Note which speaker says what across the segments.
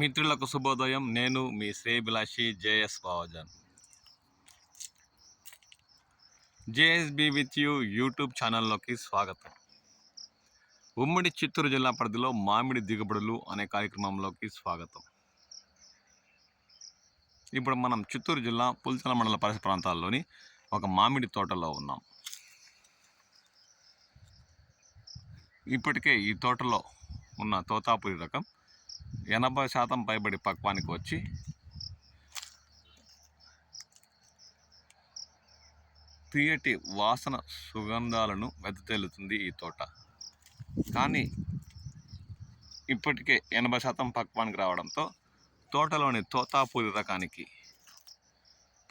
Speaker 1: మిత్రులకు శుభోదయం. నేను మీ శ్రేయభిలాషి JS Bavajan. JSB with you YouTube ఛానల్లోకి స్వాగతం. ఉమ్మడి చిత్తూరు జిల్లా పరిధిలో మామిడి దిగుబడులు అనే కార్యక్రమంలోకి స్వాగతం. ఇప్పుడు మనం చిత్తూరు జిల్లా పుల్చల మండల పరిసర ప్రాంతాల్లోని ఒక మామిడి తోటలో ఉన్నాం. ఇప్పటికే ఈ తోటలో ఉన్న తోతాపురి రకం 80% పైబడి పక్వానికి వచ్చి తీయటి వాసన సుగంధాలను వెదజల్లుతుంది ఈ తోట. కానీ ఇప్పటికే 80% పక్వానికి రావడంతో తోటలోని తోతాపురి రకానికి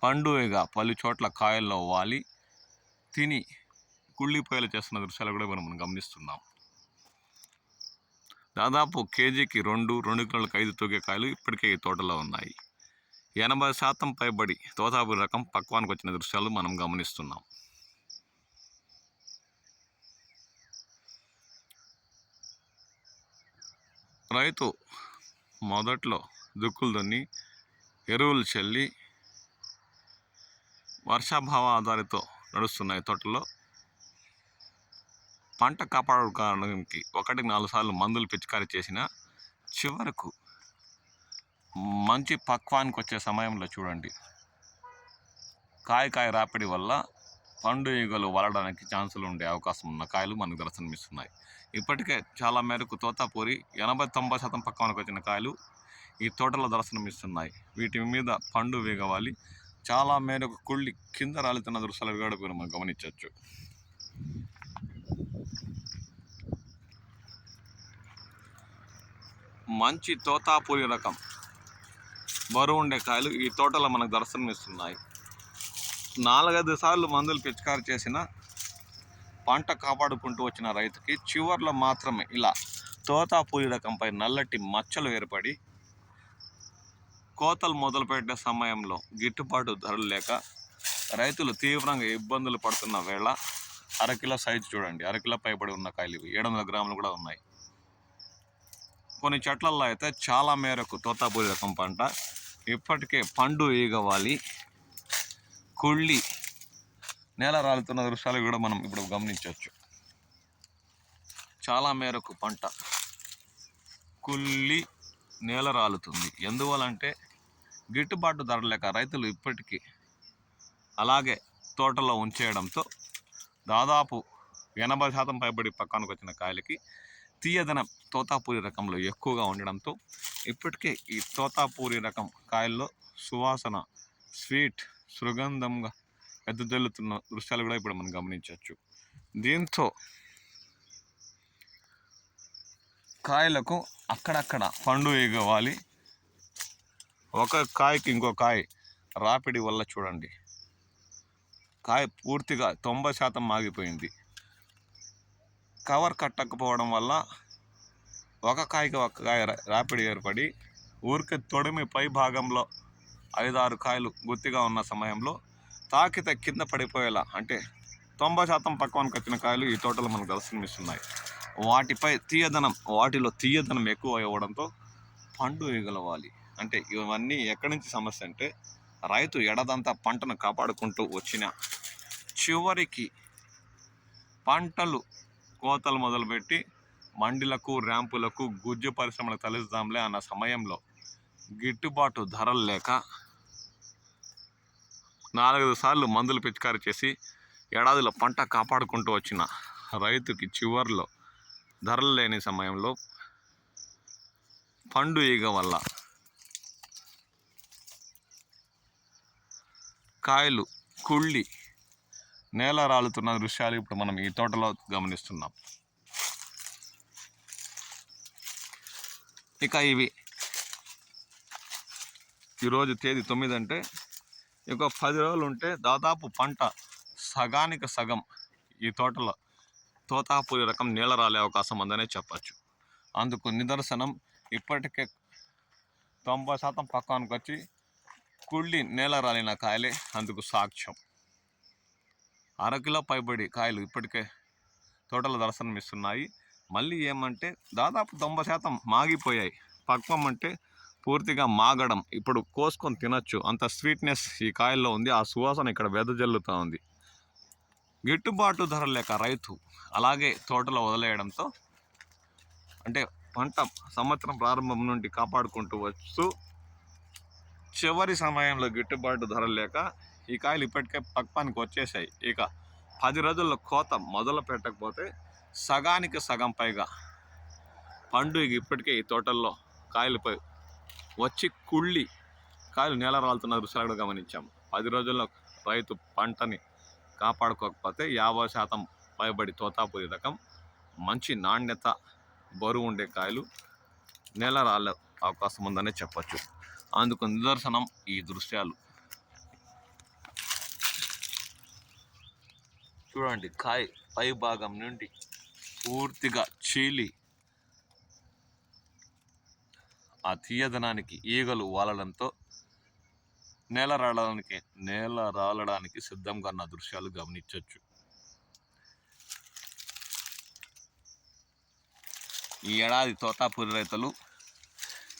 Speaker 1: పండుగగా పలు చోట్ల కాయల్లో వాలి తిని కుళ్ళిపోయేలా చేస్తున్న దృశ్యాలు కూడా మనం గమనిస్తున్నాం. దాదాపు కేజీకి 2 కిలోలకు 5 తూగే కాయలు ఇప్పటికే ఈ తోటలో ఉన్నాయి. 80% పైబడి తోతాపురి రకం పక్వానికి వచ్చిన దృశ్యాలు మనం గమనిస్తున్నాం. రైతు మొదట్లో దుక్కులు దున్ని ఎరువులు చల్లి వర్షాభావ ఆధారితో నడుస్తున్న ఈ తోటలో పంట కాపాడుకోవడానికి 1-4 సార్లు మందులు పిచికారీ చేసిన చివరకు మంచి పక్వానికి వచ్చే సమయంలో చూడండి, కాయ రాపిడి వల్ల పండు ఈగలు వలడానికి ఛాన్సులు ఉండే అవకాశం ఉన్న కాయలు మనకు దర్శనమిస్తున్నాయి. ఇప్పటికే చాలా మేరకు తోతాపురి 80-90% పక్వానికి వచ్చిన కాయలు ఈ తోటలో దర్శనమిస్తున్నాయి. వీటి మీద పండు వేగవాలి చాలా మేరకు కుళ్ళి కింద రాలుతున్న దృశ్యాలు కూడా మనం గమనించవచ్చు. మంచి తోతాపురి రకం బరువు ఉండే కాయలు ఈ తోటలో మనకు దర్శనమిస్తున్నాయి. 4-5 సార్లు మందులు పిచికారీ చేసిన పంట కాపాడుకుంటూ వచ్చిన రైతుకి చివర్లో మాత్రమే ఇలా తోతాపురి రకంపై నల్లటి మచ్చలు ఏర్పడి కోతలు మొదలుపెట్టే సమయంలో గిట్టుబాటు ధరలు లేక రైతులు తీవ్రంగా ఇబ్బందులు పడుతున్న వేళ అరకిలో సైజు చూడండి, అరకిలో పైబడి ఉన్న కాయలు ఇవి 700 గ్రాములు కూడా ఉన్నాయి. కొన్ని చెట్లల్లో అయితే చాలా మేరకు తోతాపురి రకం పంట ఇప్పటికే పండు ఈగవాలి కుళ్ళి నేల రాలుతున్న దృశ్యాలు కూడా మనం ఇప్పుడు గమనించవచ్చు. చాలా మేరకు పంట కుళ్ళి నేల రాలుతుంది. ఎందువలంటే గిట్టుబాటు ధర లేక రైతులు ఇప్పటికీ అలాగే తోటలో ఉంచేయడంతో దాదాపు 80% పైబడి పక్కానికి వచ్చిన కాయలకి తీయదనం తోతాపురి రకంలో ఎక్కువగా ఉండడంతో ఇప్పటికే ఈ తోతాపురి రకం కాయల్లో సువాసన స్వీట్ సుగంధంగా వెదజల్లుతున్న దృశ్యాలు కూడా ఇప్పుడు మనం గమనించవచ్చు. దీంతో కాయలకు అక్కడక్కడ పండు ఎగవాలి ఒక కాయకి ఇంకో కాయ రాపిడి వల్ల చూడండి, కాయ పూర్తిగా 90% మాగిపోయింది. కవర్ కట్టకపోవడం వల్ల ఒక కాయకి ఒక కాయ రాపిడి ఏర్పడి ఊరికే తొడిమి పై భాగంలో 5-6 కాయలు గుత్తిగా ఉన్న సమయంలో తాకితే కింద పడిపోయేలా అంటే 90% పక్వానికి వచ్చిన కాయలు ఈ తోటలో మనకు దర్శనమిస్తున్నాయి. వాటిలో తీయదనం ఎక్కువ అవ్వడంతో పండు ఎగలవాలి అంటే ఇవన్నీ ఎక్కడి నుంచి సమస్య అంటే రైతు ఎడదంతా పంటను కాపాడుకుంటూ వచ్చిన చివరికి పంటలు కోతలు మొదలుపెట్టి మండిలకు ర్యాంపులకు గుజ్జు పరిశ్రమలకు తలెత్తుదాంలే అన్న సమయంలో గిట్టుబాటు ధరలు లేక 4-5 సార్లు మందులు పిచికారీ చేసి ఏడాదిలో పంట కాపాడుకుంటూ వచ్చిన రైతుకి చివర్లో ధరలు లేని సమయంలో పండు ఈగ వల్ల కాయలు కుళ్ళి నేల రాలుతున్న దృశ్యాలు ఇప్పుడు మనం ఈ తోటలో గమనిస్తున్నాం. ఇక ఇవి ఈరోజు తేదీ 9 అంటే ఇక 10 రోజులు ఉంటే దాదాపు పంట సగానికి సగం ఈ తోటలో తోతాపురి రకం నేల రాలే అవకాశం ఉందనే చెప్పచ్చు. అందుకు నిదర్శనం ఇప్పటికే 90% పక్వానికి వచ్చి కుళ్ళి నేల రాలిన కాయలే అందుకు సాక్ష్యం. అరకిలో పైబడి కాయలు ఇప్పటికే తోటలో దర్శనమిస్తున్నాయి. మళ్ళీ ఏమంటే దాదాపు 90% మాగిపోయాయి. పక్వం అంటే పూర్తిగా మాగడం, ఇప్పుడు కోసుకొని తినచ్చు అంత స్వీట్నెస్ ఈ కాయల్లో ఉంది. ఆ సువాసన ఇక్కడ వెదజల్లుతూ ఉంది. గిట్టుబాటు ధర లేక రైతు అలాగే తోటలో వదిలేయడంతో, అంటే పంట సంవత్సరం ప్రారంభం నుండి కాపాడుకుంటూ వస్తూ చివరి సమయంలో గిట్టుబాటు ధర లేక ఈ కాయలు ఇప్పటికే పక్వానికి వచ్చేసాయి. ఇక 10 రోజుల్లో కోత మొదలు పెట్టకపోతే సగానికి సగం పైగా పండు ఇప్పటికే ఈ తోటల్లో కాయలపై వచ్చి కుళ్ళి కాయలు నేల రాలుతున్న దృశ్యాలు కూడా గమనించాము. 10 రోజుల్లో రైతు పంటని కాపాడుకోకపోతే 50% పైబడి తోతాపురి రకం మంచి నాణ్యత బరువు ఉండే కాయలు నేల రాలే అవకాశం ఉందనే చెప్పచ్చు. అందుకు నిదర్శనం ఈ దృశ్యాలు. చూడండి, కాయ పై భాగం నుండి పూర్తిగా చీలి ఆ తీయదనానికి ఈగలు వాలడంతో నేల రాలడానికి సిద్ధంగా ఉన్న దృశ్యాలు గమనించవచ్చు. ఈ ఏడాది తోతాపురి రైతులు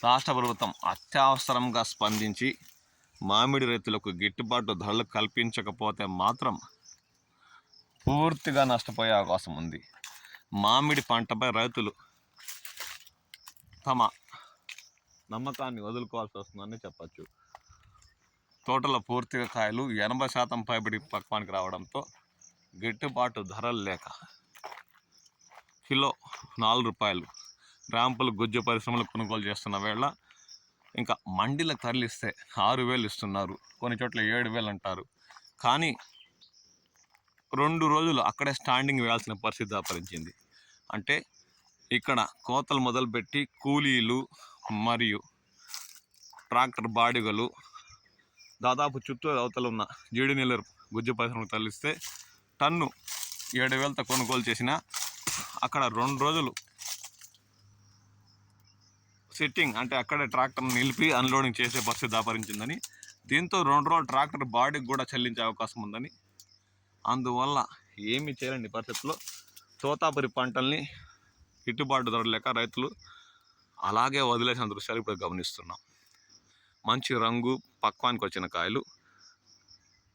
Speaker 1: రాష్ట్ర ప్రభుత్వం అత్యవసరంగా స్పందించి మామిడి రైతులకు గిట్టుబాటు ధరలు కల్పించకపోతే మాత్రం పూర్తిగా నష్టపోయే అవకాశం ఉంది. మామిడి పంటపై రైతులు తమ నమ్మకాన్ని వదులుకోవాల్సి వస్తుందని చెప్పచ్చు. తోటలో పూర్తిగా కాయలు 80% పైబడి పక్వానికి రావడంతో గిట్టుబాటు ధరలు లేక కిలో 4 రూపాయలు ర్యాంపులు గుజ్జు పరిశ్రమలు కొనుగోలు చేస్తున్న వేళ ఇంకా మండీలకు తరలిస్తే 6,000 ఇస్తున్నారు, కొన్ని చోట్ల 7,000 అంటారు. కానీ 2 రోజులు అక్కడే స్టాండింగ్ వేయాల్సిన పరిస్థితి దాపరించింది. అంటే ఇక్కడ కోతలు మొదలుపెట్టి కూలీలు మరియు ట్రాక్టర్ బాడిగలు దాదాపు చుట్టూ అవతల ఉన్న జీడినీళ్ళ గుజ్జు పరిశ్రమకు తరలిస్తే టన్ను 7,000తో కొనుగోలు చేసిన అక్కడ 2 రోజులు సిట్టింగ్, అంటే అక్కడే ట్రాక్టర్ని నిలిపి అన్లోడింగ్ చేసే పరిస్థితి దాపరించిందని, దీంతో 2 రోజులు ట్రాక్టర్ బాడీకి కూడా చెల్లించే అవకాశం ఉందని, అందువల్ల ఏమీ చేయలేని పరిస్థితుల్లో తోతాపురి పంటల్ని గిట్టుబాటు ధర లేక రైతులు అలాగే వదిలేసిన దృశ్యాలు ఇప్పుడు గమనిస్తున్నాం. మంచి రంగు పక్వానికి వచ్చిన కాయలు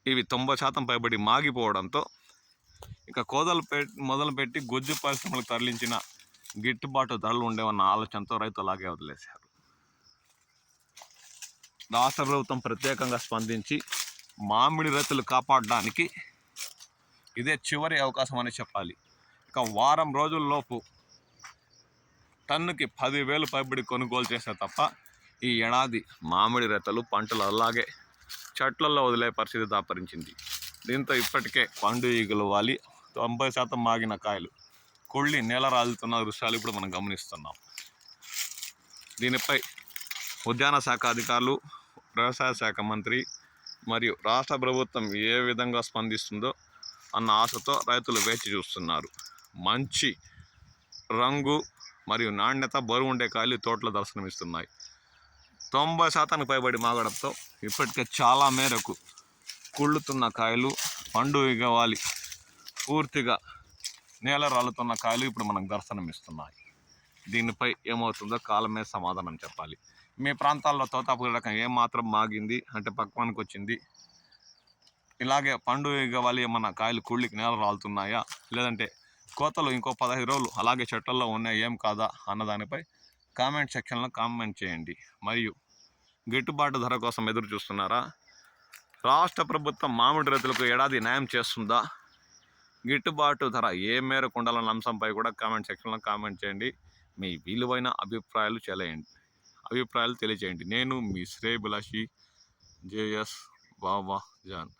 Speaker 1: ఇవి 90% పైబడి మాగిపోవడంతో ఇక కోతలు మొదలుపెట్టి గుజ్జు పరిశ్రమలకు తరలించిన గిట్టుబాటు ధరలు ఉండేవన్న ఆలోచనతో రైతు అలాగే వదిలేశారు. రాష్ట్ర ప్రభుత్వం ప్రత్యేకంగా స్పందించి మామిడి రైతులు కాపాడడానికి ఇదే చివరి అవకాశం అని చెప్పాలి. ఇక వారం రోజుల్లోపు టన్నుకి 10,000 పైబడి కొనుగోలు చేస్తే తప్ప ఈ ఏడాది మామిడి రైతులు పంటలు అలాగే చెట్లలో వదిలే పరిస్థితి దాపరించింది. దీంతో ఇప్పటికే పండు ఈగలు వాలి 90% మాగిన కాయలు కుళ్ళి నేల రాలుతున్న దృశ్యాలు ఇప్పుడు మనం గమనిస్తున్నాం. దీనిపై ఉద్యాన శాఖ అధికారులు, వ్యవసాయ శాఖ మంత్రి మరియు రాష్ట్ర ప్రభుత్వం ఏ విధంగా స్పందిస్తుందో అన్న ఆశతో రైతులు వేచి చూస్తున్నారు. మంచి రంగు మరియు నాణ్యత బరువు ఉండే కాయలు తోటలో దర్శనమిస్తున్నాయి. 90% పైబడి మాగడంతో ఇప్పటికే చాలా మేరకు కుళ్ళుతున్న కాయలు, పండు ఇగవాలి పూర్తిగా నేల రాలుతున్న కాయలు ఇప్పుడు మనకు దర్శనమిస్తున్నాయి. దీనిపై ఏమవుతుందో కాలమే సమాధానం చెప్పాలి. మీ ప్రాంతాల్లో తోతాపురి రకం ఏమాత్రం మాగింది, అంటే పక్వానికి వచ్చింది, ఇలాగే పండు ఇగవాలి ఏమన్నా కాయలు కుళ్ళికి నేల రాలుతున్నాయా, లేదంటే కోతలు ఇంకో 15 రోజులు అలాగే చెట్లలో ఉన్నాయి ఏం కాదా అన్నదానిపై కామెంట్ సెక్షన్లో కామెంట్ చేయండి. మరియు గిట్టుబాటు ధర కోసం ఎదురు చూస్తున్నారా? రాష్ట్ర ప్రభుత్వం మామిడి రైతులకు ఏడాది న్యాయం చేస్తుందా? గిట్టుబాటు ధర ఏ మేరకు ఉండాలన్న అంశంపై కూడా కామెంట్ సెక్షన్లో కామెంట్ చేయండి. మీ విలువైన అభిప్రాయాలు తెలియజేయండి. నేను మీ శ్రేయభిలాషి JS బాబా జాన్.